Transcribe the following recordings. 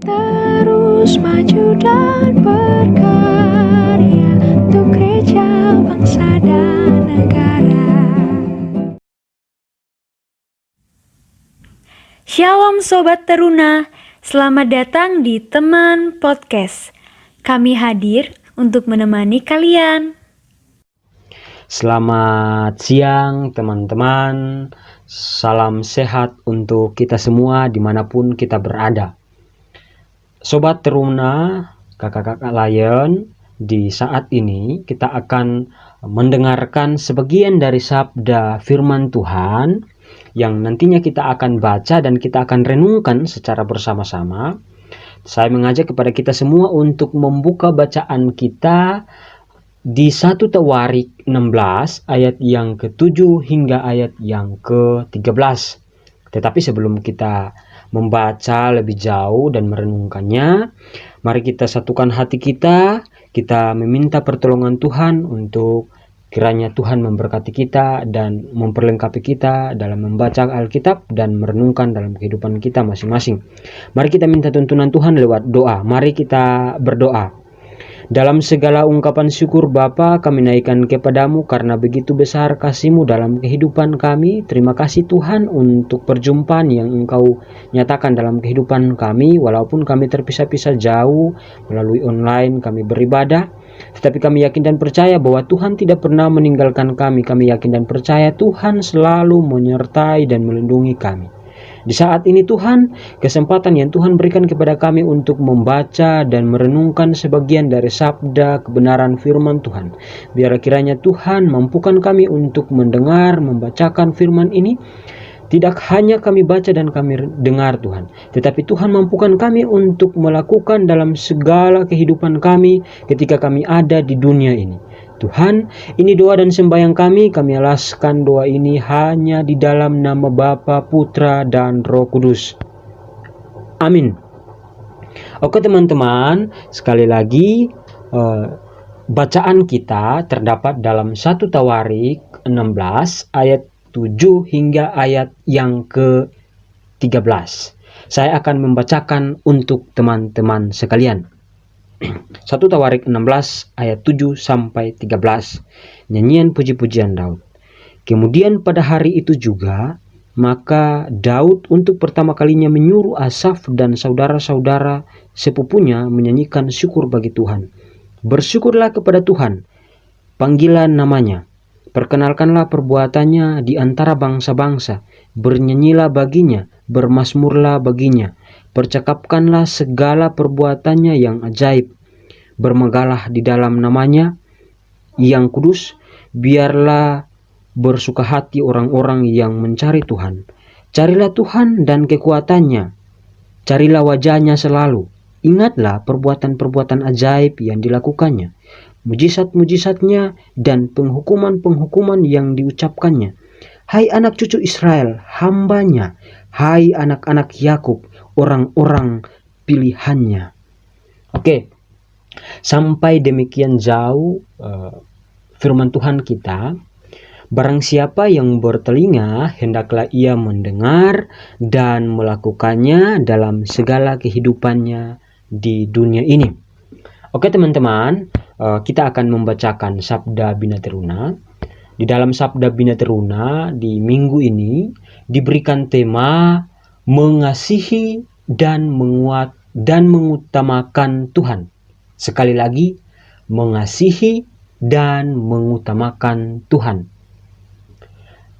Terus maju dan berkarya untuk gereja, bangsa, dan negara. Shalom Sobat Teruna, selamat datang di Teman Podcast. Kami hadir untuk menemani kalian. Selamat siang teman-teman, salam sehat untuk kita semua dimanapun kita berada. Sobat Teruna, kakak-kakak Lion, di saat ini kita akan mendengarkan sebagian dari sabda firman Tuhan yang nantinya kita akan baca dan kita akan renungkan secara bersama-sama. Saya mengajak kepada kita semua untuk membuka bacaan kita di 1 Tawarik 16 ayat yang ke-7 hingga ayat yang ke-13. Tetapi sebelum kita membaca lebih jauh dan merenungkannya, mari kita satukan hati kita meminta pertolongan Tuhan untuk kiranya Tuhan memberkati kita dan memperlengkapi kita dalam membaca Alkitab dan merenungkan dalam kehidupan kita masing-masing. Mari kita minta tuntunan Tuhan lewat doa. Mari kita berdoa. Dalam segala ungkapan syukur Bapa, kami naikkan kepadamu karena begitu besar kasih-Mu dalam kehidupan kami. Terima kasih Tuhan untuk perjumpaan yang Engkau nyatakan dalam kehidupan kami. Walaupun kami terpisah-pisah jauh melalui online kami beribadah, tetapi kami yakin dan percaya bahwa Tuhan tidak pernah meninggalkan kami. Kami yakin dan percaya Tuhan selalu menyertai dan melindungi kami. Di saat ini Tuhan, kesempatan yang Tuhan berikan kepada kami untuk membaca dan merenungkan sebagian dari sabda kebenaran firman Tuhan. Biar kiranya Tuhan mampukan kami untuk mendengar, membacakan firman ini. Tidak hanya kami baca dan kami dengar Tuhan, tetapi Tuhan mampukan kami untuk melakukan dalam segala kehidupan kami ketika kami ada di dunia ini. Tuhan, ini doa dan sembahyang kami alaskan doa ini hanya di dalam nama Bapa, Putra, dan Roh Kudus. Amin. Oke teman-teman, sekali lagi bacaan kita terdapat dalam 1 Tawarik 16 ayat 7 hingga ayat yang ke-13. Saya akan membacakan untuk teman-teman sekalian. 1 Tawarik 16 ayat 7 sampai 13. Nyanyian puji-pujian Daud. Kemudian pada hari itu juga, maka Daud untuk pertama kalinya menyuruh Asaf dan saudara-saudara sepupunya menyanyikan syukur bagi Tuhan. Bersyukurlah kepada Tuhan, panggilan namanya. Perkenalkanlah perbuatannya di antara bangsa-bangsa. Bernyanyilah baginya, bermazmurlah baginya. Percakapkanlah segala perbuatannya yang ajaib. Bermegahlah di dalam namanya yang kudus. Biarlah bersuka hati orang-orang yang mencari Tuhan. Carilah Tuhan dan kekuatannya. Carilah wajahnya selalu. Ingatlah perbuatan-perbuatan ajaib yang dilakukannya. Mujizat-mujizatnya dan penghukuman-penghukuman yang diucapkannya. Hai anak cucu Israel, hambanya. Hai anak-anak Yakub, orang-orang pilihannya. Oke, sampai demikian jauh firman Tuhan kita. Barang siapa yang bertelinga, hendaklah ia mendengar dan melakukannya dalam segala kehidupannya di dunia ini. Oke teman-teman, kita akan membacakan Sabda Bina Teruna. Di dalam Sabda Bina Teruna di minggu ini diberikan tema mengasihi dan mengutamakan Tuhan. Sekali lagi, mengasihi dan mengutamakan Tuhan.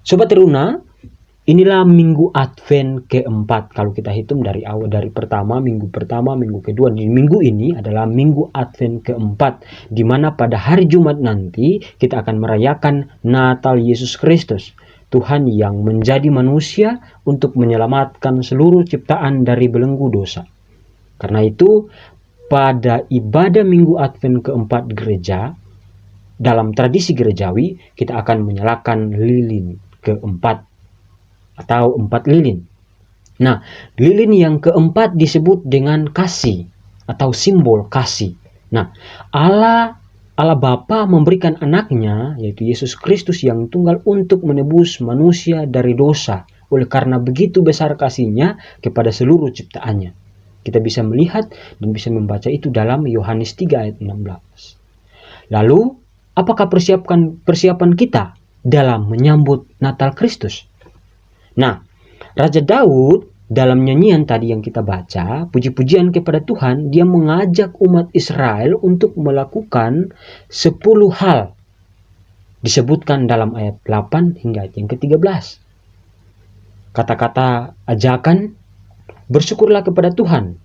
Sobat Teruna, inilah minggu Advent keempat. Kalau kita hitung dari awal, dari minggu pertama, minggu kedua. Di minggu ini adalah minggu Advent keempat, di mana pada hari Jumat nanti kita akan merayakan Natal Yesus Kristus. Tuhan yang menjadi manusia untuk menyelamatkan seluruh ciptaan dari belenggu dosa. Karena itu, pada ibadah minggu Advent keempat gereja, dalam tradisi gerejawi, kita akan menyalakan lilin keempat atau 4 lilin. Nah, lilin yang keempat disebut dengan kasih atau simbol kasih. Nah, Allah Bapa memberikan anaknya, yaitu Yesus Kristus yang tunggal untuk menebus manusia dari dosa. Oleh karena begitu besar kasihnya kepada seluruh ciptaannya. Kita bisa melihat dan bisa membaca itu dalam Yohanes 3 ayat 16. Lalu, apakah persiapan kita dalam menyambut Natal Kristus? Nah, Raja Daud dalam nyanyian tadi yang kita baca, puji-pujian kepada Tuhan, dia mengajak umat Israel untuk melakukan 10 hal. Disebutkan dalam ayat 8 hingga ayat yang ke-13. Kata-kata ajakan, bersyukurlah kepada Tuhan,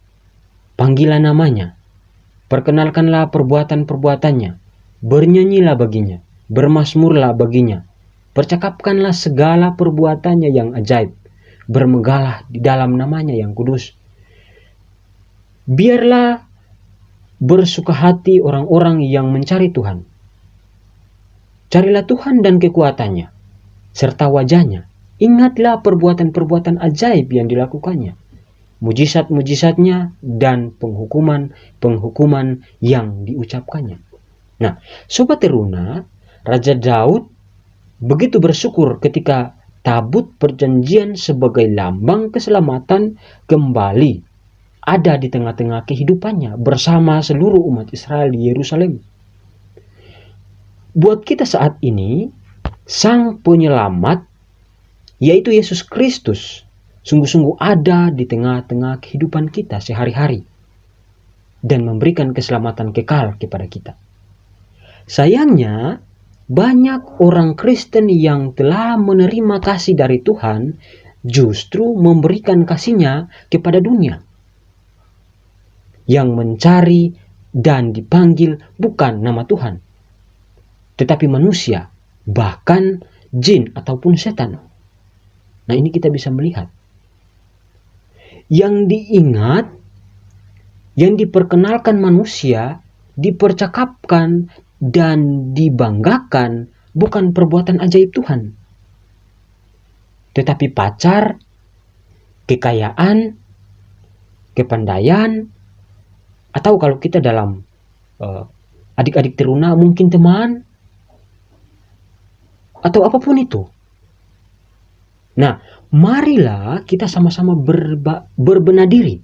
panggilah namanya, perkenalkanlah perbuatan-perbuatannya, bernyanyilah baginya, bermazmurlah baginya, percakapkanlah segala perbuatannya yang ajaib, bermegahlah di dalam namanya yang kudus. Biarlah bersuka hati orang-orang yang mencari Tuhan. Carilah Tuhan dan kekuatannya, serta wajahnya. Ingatlah perbuatan-perbuatan ajaib yang dilakukannya, mujizat-mujizatnya, dan penghukuman yang diucapkannya. Nah, Sobat Teruna, Raja Daud begitu bersyukur ketika tabut perjanjian sebagai lambang keselamatan kembali ada di tengah-tengah kehidupannya bersama seluruh umat Israel di Yerusalem. Buat kita saat ini, Sang Penyelamat, yaitu Yesus Kristus, sungguh-sungguh ada di tengah-tengah kehidupan kita sehari-hari dan memberikan keselamatan kekal kepada kita. Sayangnya, banyak orang Kristen yang telah menerima kasih dari Tuhan justru memberikan kasihnya kepada dunia, yang mencari dan dipanggil bukan nama Tuhan, tetapi manusia, bahkan jin ataupun setan. Nah, ini kita bisa melihat. Yang diingat, yang diperkenalkan manusia, dipercakapkan dan dibanggakan bukan perbuatan ajaib Tuhan, tetapi pacar, kekayaan, kepandaian, atau kalau kita dalam adik-adik teruna mungkin teman, atau apapun itu. Nah, marilah kita sama-sama berbenah diri.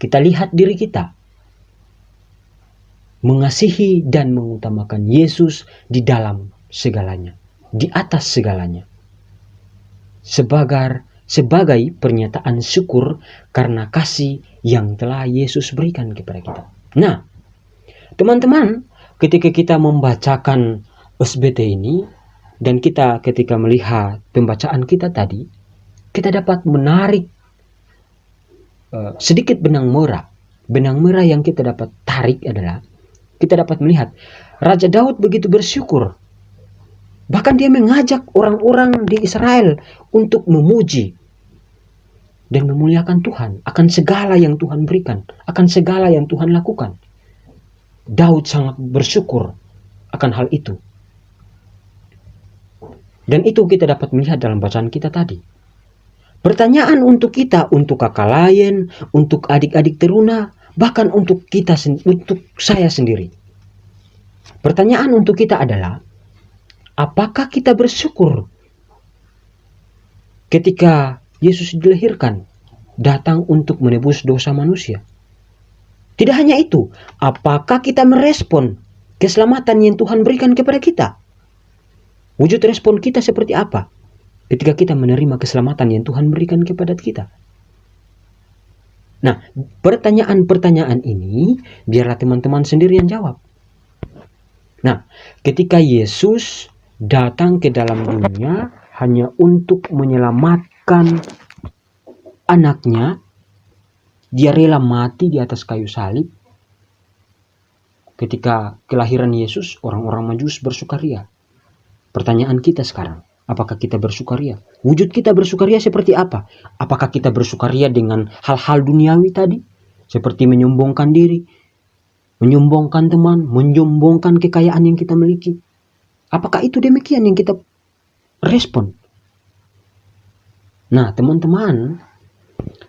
Kita lihat diri kita, mengasihi dan mengutamakan Yesus di dalam segalanya, di atas segalanya, sebagai pernyataan syukur karena kasih yang telah Yesus berikan kepada kita. Nah, teman-teman, ketika kita membacakan SBT ini, dan kita ketika melihat pembacaan kita tadi, kita dapat menarik sedikit benang merah. Benang merah yang kita dapat tarik adalah, kita dapat melihat Raja Daud begitu bersyukur. Bahkan dia mengajak orang-orang di Israel untuk memuji dan memuliakan Tuhan akan segala yang Tuhan berikan, akan segala yang Tuhan lakukan. Daud sangat bersyukur akan hal itu. Dan itu kita dapat melihat dalam bacaan kita tadi. Pertanyaan untuk kita, untuk kakak lain, untuk adik-adik teruna, bahkan untuk kita, untuk saya sendiri. Pertanyaan untuk kita adalah, apakah kita bersyukur ketika Yesus dilahirkan, datang untuk menebus dosa manusia? Tidak hanya itu, apakah kita merespon keselamatan yang Tuhan berikan kepada kita? Wujud respon kita seperti apa ketika kita menerima keselamatan yang Tuhan berikan kepada kita? Nah, pertanyaan-pertanyaan ini biarlah teman-teman sendiri yang jawab. Nah, ketika Yesus datang ke dalam dunia hanya untuk menyelamatkan anaknya, dia rela mati di atas kayu salib. Ketika kelahiran Yesus, orang-orang Majus bersukaria. Pertanyaan kita sekarang, apakah kita bersukaria? Wujud kita bersukaria seperti apa? Apakah kita bersukaria dengan hal-hal duniawi tadi? Seperti menyombongkan diri, menyombongkan teman, menyombongkan kekayaan yang kita miliki. Apakah itu demikian yang kita respon? Nah, teman-teman,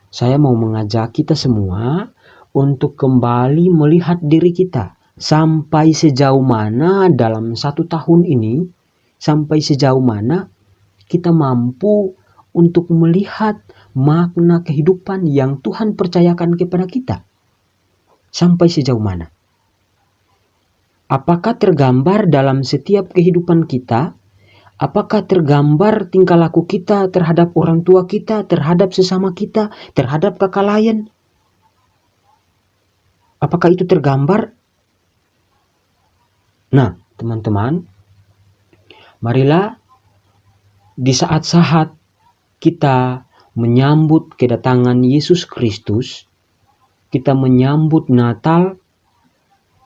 saya mau mengajak kita semua untuk kembali melihat diri kita. Sampai sejauh mana dalam 1 tahun ini, sampai sejauh mana kita mampu untuk melihat makna kehidupan yang Tuhan percayakan kepada kita. Sampai sejauh mana? Apakah tergambar dalam setiap kehidupan kita? Apakah tergambar tingkah laku kita terhadap orang tua kita, terhadap sesama kita, terhadap kakak lain? Apakah itu tergambar? Nah, teman-teman, marilah di saat-saat kita menyambut kedatangan Yesus Kristus, kita menyambut Natal,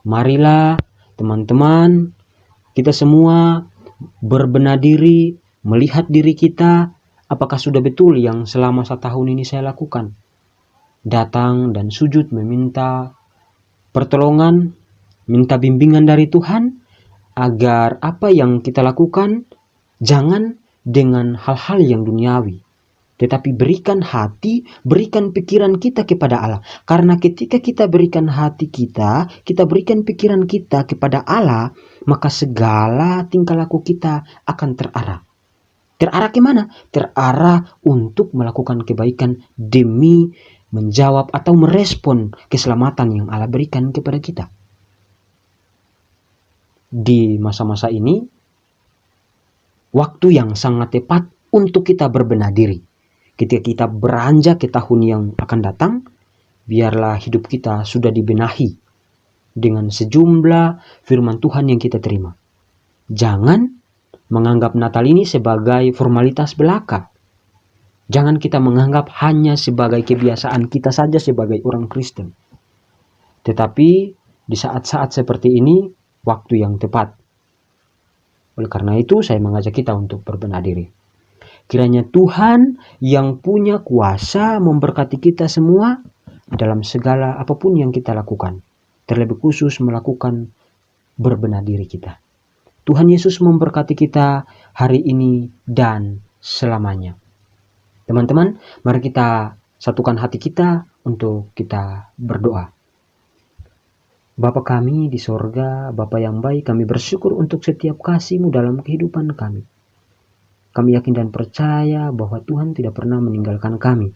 marilah teman-teman, kita semua berbenah diri, melihat diri kita, apakah sudah betul yang selama 1 tahun ini saya lakukan. Datang dan sujud meminta pertolongan, minta bimbingan dari Tuhan, agar apa yang kita lakukan jangan dengan hal-hal yang duniawi, tetapi berikan hati, berikan pikiran kita kepada Allah. Karena ketika kita berikan hati kita berikan pikiran kita kepada Allah, maka segala tingkah laku kita akan terarah. Terarah kemana? Terarah untuk melakukan kebaikan demi menjawab atau merespon keselamatan yang Allah berikan kepada kita. Di masa-masa ini, waktu yang sangat tepat untuk kita berbenah diri. Ketika kita beranjak ke tahun yang akan datang, biarlah hidup kita sudah dibenahi dengan sejumlah firman Tuhan yang kita terima. Jangan menganggap Natal ini sebagai formalitas belaka. Jangan kita menganggap hanya sebagai kebiasaan kita saja sebagai orang Kristen. Tetapi di saat-saat seperti ini, waktu yang tepat. Oleh karena itu, saya mengajak kita untuk berbenah diri. Kiranya Tuhan yang punya kuasa memberkati kita semua dalam segala apapun yang kita lakukan. Terlebih khusus melakukan berbenah diri kita. Tuhan Yesus memberkati kita hari ini dan selamanya. Teman-teman, mari kita satukan hati kita untuk kita berdoa. Bapa kami di sorga, Bapa yang baik, kami bersyukur untuk setiap kasih-Mu dalam kehidupan kami. Kami yakin dan percaya bahwa Tuhan tidak pernah meninggalkan kami.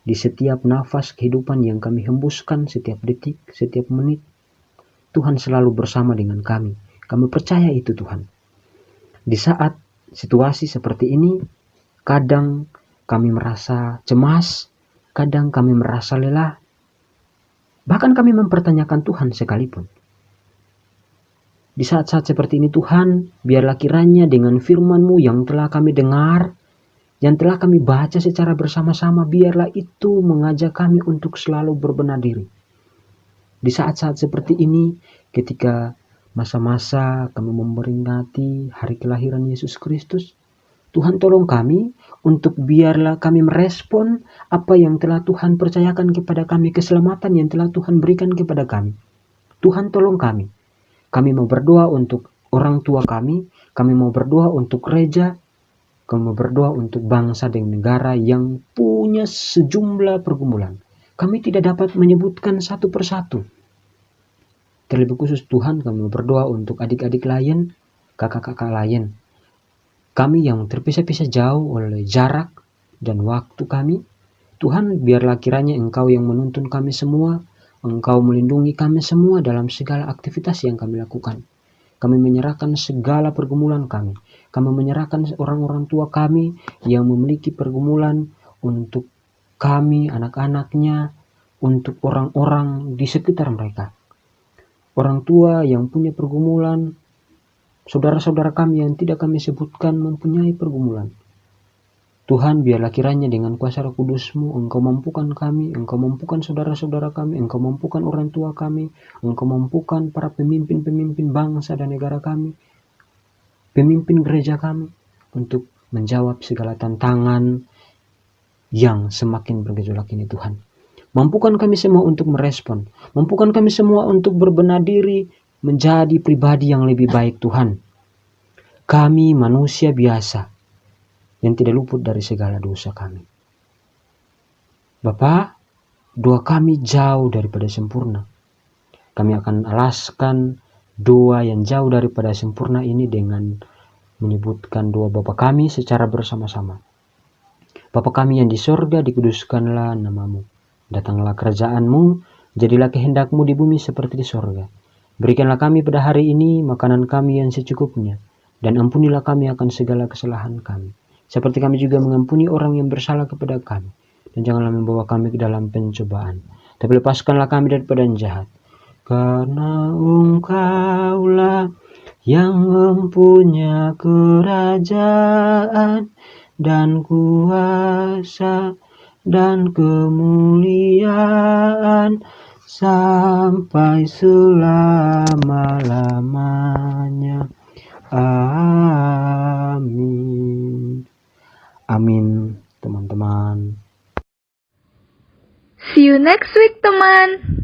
Di setiap nafas kehidupan yang kami hembuskan, setiap detik, setiap menit, Tuhan selalu bersama dengan kami. Kami percaya itu Tuhan. Di saat situasi seperti ini, kadang kami merasa cemas, kadang kami merasa lelah, bahkan kami mempertanyakan Tuhan sekalipun. Di saat-saat seperti ini Tuhan, biarlah kiranya dengan firman-Mu yang telah kami dengar, yang telah kami baca secara bersama-sama, biarlah itu mengajak kami untuk selalu berbenah diri. Di saat-saat seperti ini, ketika masa-masa kami memperingati hari kelahiran Yesus Kristus, Tuhan tolong kami untuk biarlah kami merespon apa yang telah Tuhan percayakan kepada kami, keselamatan yang telah Tuhan berikan kepada kami. Tuhan tolong kami. Kami mau berdoa untuk orang tua kami mau berdoa untuk gereja, kami mau berdoa untuk bangsa dan negara yang punya sejumlah pergumulan. Kami tidak dapat menyebutkan satu persatu. Terlebih khusus Tuhan, kami mau berdoa untuk adik-adik lain, kakak-kakak lain. Kami yang terpisah-pisah jauh oleh jarak dan waktu kami, Tuhan biarlah kiranya Engkau yang menuntun kami semua, Engkau melindungi kami semua dalam segala aktivitas yang kami lakukan. Kami menyerahkan segala pergumulan kami. Kami menyerahkan orang-orang tua kami yang memiliki pergumulan untuk kami, anak-anaknya, untuk orang-orang di sekitar mereka. Orang tua yang punya pergumulan, saudara-saudara kami yang tidak kami sebutkan mempunyai pergumulan. Tuhan, biarlah kiranya dengan kuasa Roh Kudus-Mu, Engkau mampukan kami, Engkau mampukan saudara-saudara kami, Engkau mampukan orang tua kami, Engkau mampukan para pemimpin-pemimpin bangsa dan negara kami, pemimpin gereja kami, untuk menjawab segala tantangan yang semakin bergejolak ini Tuhan. Mampukan kami semua untuk merespon, mampukan kami semua untuk berbenah diri, menjadi pribadi yang lebih baik Tuhan. Kami manusia biasa yang tidak luput dari segala dosa kami. Bapa, doa kami jauh daripada sempurna. Kami akan alaskan doa yang jauh daripada sempurna ini dengan menyebutkan doa Bapa kami secara bersama-sama. Bapa kami yang di sorga, dikuduskanlah namamu. Datanglah kerajaanmu, jadilah kehendakmu di bumi seperti di sorga. Berikanlah kami pada hari ini makanan kami yang secukupnya, dan ampunilah kami akan segala kesalahan kami, seperti kami juga mengampuni orang yang bersalah kepada kami. Dan janganlah membawa kami ke dalam pencobaan, tapi lepaskanlah kami daripada yang jahat. Karena Engkaulah yang mempunyai kerajaan dan kuasa dan kemuliaan sampai selama-lamanya. Amin. Amin, teman-teman. See you next week, teman.